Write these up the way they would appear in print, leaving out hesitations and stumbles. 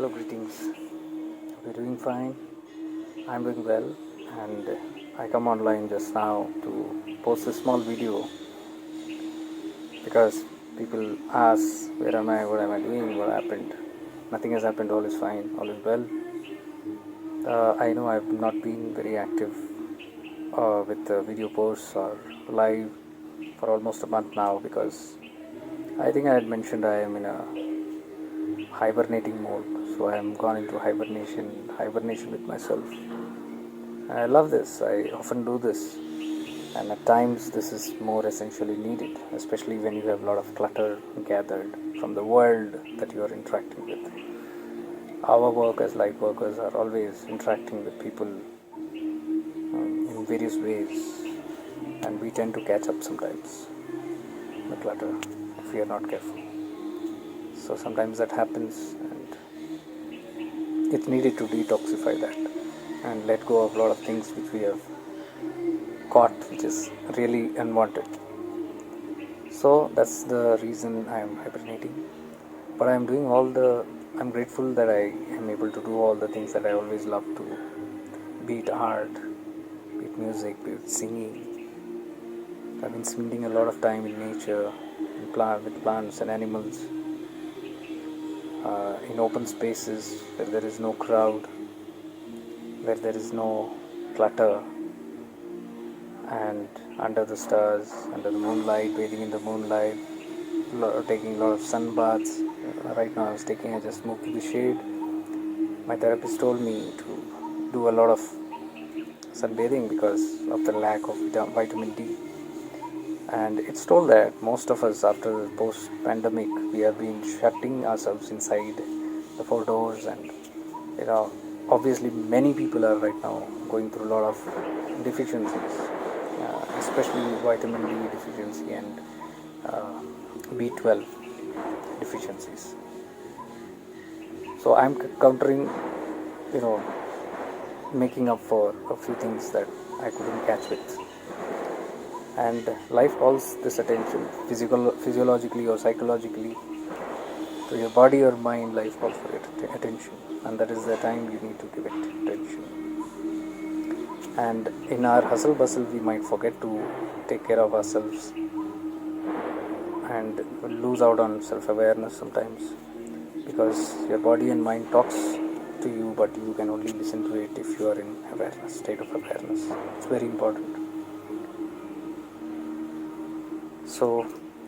Hello, greetings. We're doing fine. I'm doing well, and I come online just now to post a small video because people ask, "Where am I? What am I doing? What happened?" Nothing has happened. All is fine. All is well. I know I've not been very active with video posts or live for almost a month now because I think I had mentioned I am in a hibernating mode. So I am gone into hibernation with myself. I love this. I often do this, and at times this is more essentially needed, especially when you have a lot of clutter gathered from the world that you are interacting with. Our work as light workers are always interacting with people in various ways, and we tend to catch up sometimes the clutter if we are not careful. So sometimes that happens, and it's needed to detoxify that and let go of a lot of things which we have caught, which is really unwanted. So that's the reason I am hibernating. But I'm grateful that I am able to do all the things that I always love to, be it art, be it music, be it singing. I've been spending a lot of time in nature, with plants and animals, in open spaces where there is no crowd, where there is no clutter, and under the stars, under the moonlight, bathing in the moonlight, taking a lot of sun baths. Right now I just moved to the shade. My therapist told me to do a lot of sunbathing because of the lack of vitamin D. And it's told that most of us, after the post-pandemic, we have been shutting ourselves inside the four doors, and obviously many people are right now going through a lot of deficiencies, especially vitamin D deficiency and B12 deficiencies. So I'm countering, making up for a few things that I couldn't catch with. And life calls this attention, physiologically or psychologically, to your body or mind. Life calls for your attention, and that is the time you need to give it attention. And in our hustle bustle, we might forget to take care of ourselves and lose out on self-awareness sometimes, because your body and mind talks to you, but you can only listen to it if you are in awareness, state of awareness. It's very important. So,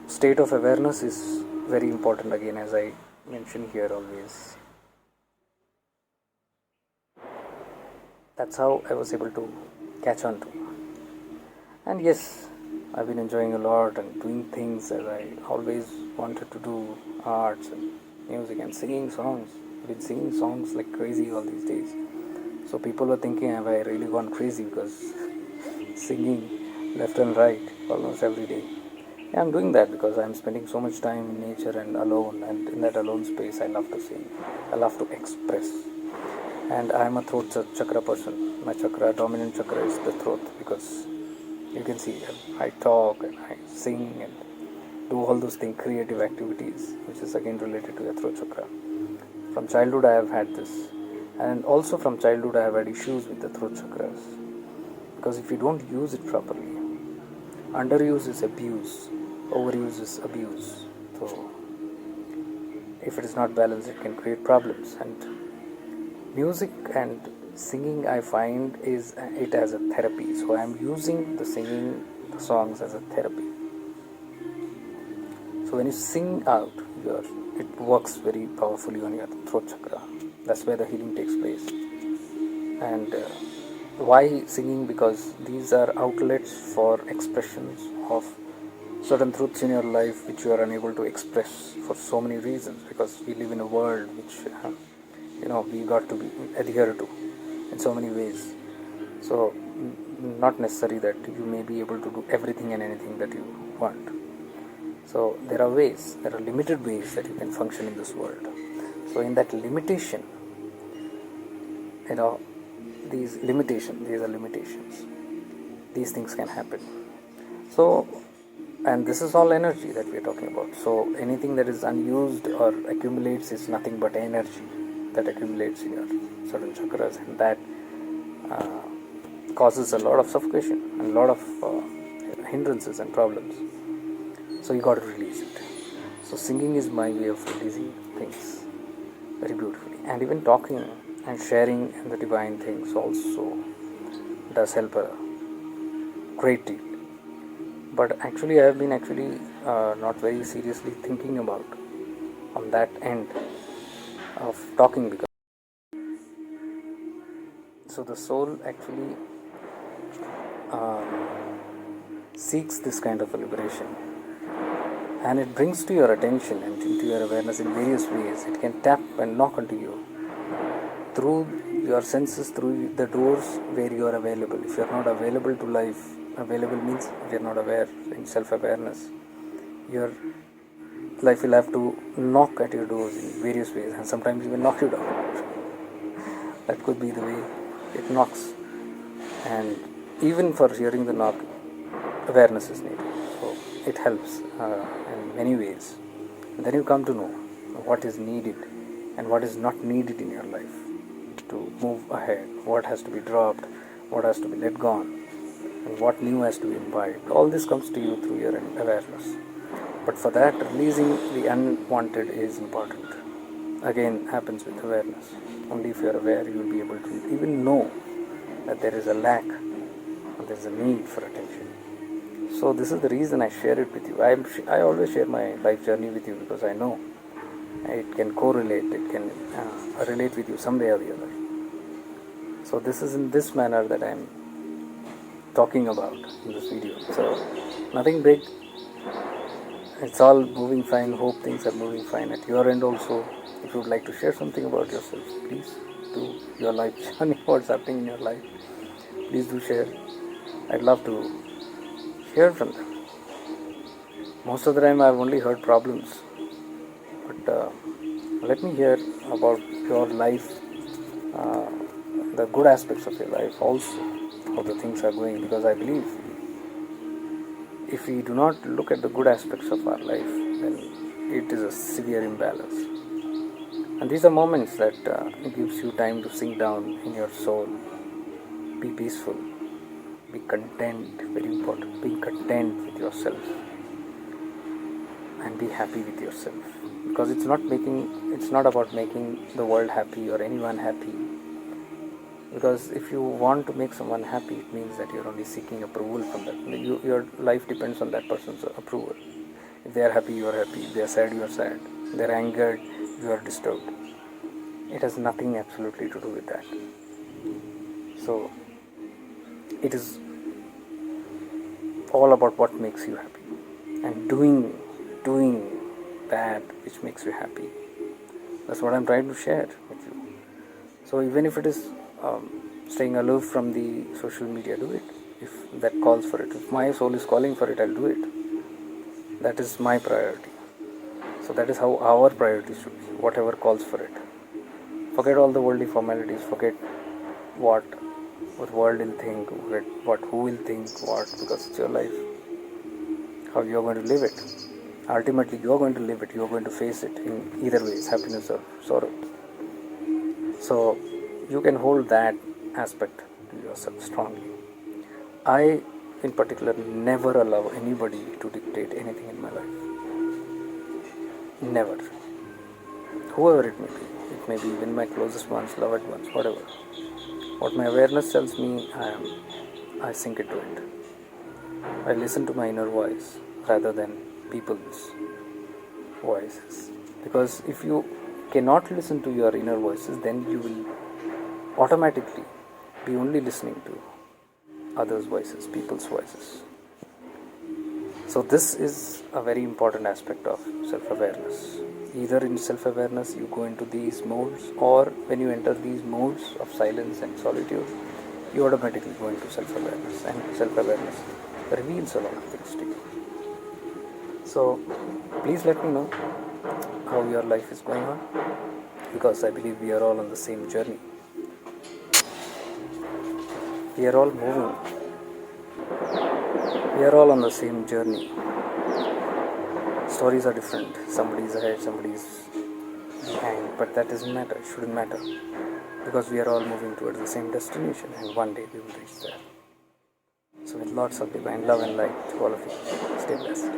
state of awareness is very important, again, as I mention here always. That's how I was able to catch on to. And yes, I've been enjoying a lot and doing things that I always wanted to do, arts and music and singing songs. I've been singing songs like crazy all these days. So people were thinking, have I really gone crazy because singing left and right almost every day. Yeah, I'm doing that because I'm spending so much time in nature and alone, and in that alone space I love to sing. I love to express. And I'm a throat chakra person. My dominant chakra is the throat, because you can see I talk and I sing and do all those things, creative activities, which is again related to the throat chakra. From childhood I have had this, and also from childhood I have had issues with the throat chakras, because if you don't use it properly, underuse is abuse, overuse is abuse. So if it is not balanced, it can create problems. And music and singing, I find, is it as a therapy. So I am using the songs as a therapy. So when you sing out, it works very powerfully on your throat chakra. That's where the healing takes place. And why singing? Because these are outlets for expressions of certain truths in your life which you are unable to express for so many reasons, because we live in a world which we got to be adhere to in so many ways. So not necessary that you may be able to do everything and anything that you want. So there are limited ways that you can function in this world. So in that limitation, these are limitations. These things can happen. So, and this is all energy that we are talking about. So anything that is unused or accumulates is nothing but energy. that accumulates in your certain chakras, and that causes a lot of suffocation and a lot of hindrances and problems. So you got to release it. So singing is my way of releasing things very beautifully, and even talking and sharing in the divine things also does help a great deal. But actually I have been not very seriously thinking about on that end of talking, because so the soul actually seeks this kind of a liberation, and it brings to your attention and into your awareness in various ways. It can tap and knock onto you through your senses, through the doors where you are available. If you are not available to life, available means if you are not aware in self-awareness, your life will have to knock at your doors in various ways, and sometimes even knock you down. That could be the way it knocks, and even for hearing the knock, awareness is needed. So it helps in many ways. And then you come to know what is needed and what is not needed in your life to move ahead, what has to be dropped, what has to be let go, and what new has to be imbibed. All this comes to you through your awareness. But for that, releasing the unwanted is important. Again, happens with awareness. Only if you are aware, you will be able to even know that there is a lack and there is a need for attention. So this is the reason I share it with you. I always share my life journey with you, because I know it can correlate, it can relate with you some way or the other. So this is in this manner that I am talking about in this video. So nothing big. It's all moving fine. Hope things are moving fine at your end also. If you would like to share something about yourself, please do. Your life journey, what's happening in your life, please do share. I'd love to hear from them. Most of the time I've only heard problems, but let me hear about your life, the good aspects of your life also, how the things are going, because I believe if we do not look at the good aspects of our life, then it is a severe imbalance. And these are moments that gives you time to sink down in your soul, be peaceful, be content, very important, being content with yourself, and be happy with yourself, because it's not about making the world happy or anyone happy. Because if you want to make someone happy, it means that you're only seeking approval from them. Your life depends on that person's approval. If they are happy, you are happy. If they are sad, you are sad. If they are angered, you are disturbed. It has nothing absolutely to do with that. So it is all about what makes you happy, and doing that which makes you happy. That's what I'm trying to share with you. So even if it is staying aloof from the social media, do it if that calls for it. If my soul is calling for it, I'll do it. That is my priority. So that is how our priorities should be, whatever calls for it. Forget all the worldly formalities, forget what the world will think, forget who will think what, because it's your life, how you're going to live it. Ultimately you're going to live it, you're going to face it in either ways, happiness or sorrow. So you can hold that aspect to yourself strongly. I, in particular, never allow anybody to dictate anything in my life. Never. Whoever it may be. It may be even my closest ones, loved ones, whatever. What my awareness tells me, I sink into it. I listen to my inner voice rather than people's voices. Because if you cannot listen to your inner voices, then you will automatically be only listening to others' voices, people's voices. So this is a very important aspect of self-awareness. Either in self-awareness you go into these modes, or when you enter these modes of silence and solitude, you automatically go into self-awareness, and self-awareness reveals a lot of things to you. So please let me know how your life is going on, because I believe we are all on the same journey. We are all moving. We are all on the same journey. Stories are different. Somebody is ahead, somebody is But that doesn't matter, it shouldn't matter, because we are all moving towards the same destination, and one day we will reach there. So with lots of divine love and light to all of you, stay blessed.